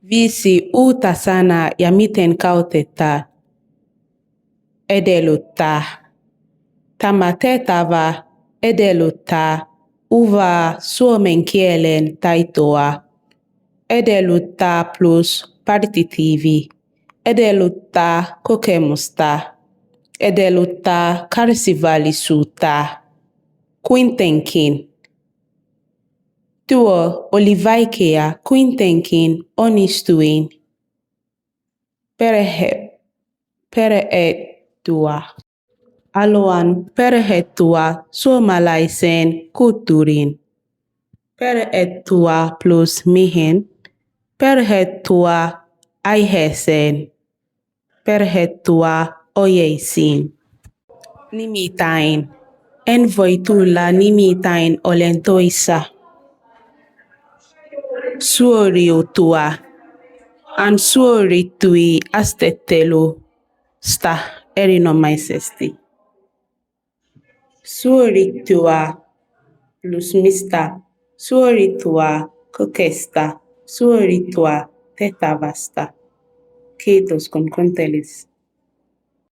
Visi uta sana ya miten kautetta edellyttää. Tämä tehtävä edellyttää uva suomen kielen taitoa. Edellyttää plus partitiivi. Edellyttää kokemusta. Edellyttää kärsivällisyyttä. Kuitenkin. Tuo oli vaikea, kuitenkin onnistuin. Perehtyä. Haluan perehtyä suomalaiseen kulttuuriin. Perehtyä plus mihin? Perehtyä aiheeseen. Perehtyä ohjeisiin. Nimittäin. En voi tulla, nimittäin olen töissä. Suoriutua. Hän suorittui haastattelusta erinomaisesti. Suorittua plus mistä? Suorittua kokeesta. Suorittua tehtävästä. Kiitos kun kuuntelit.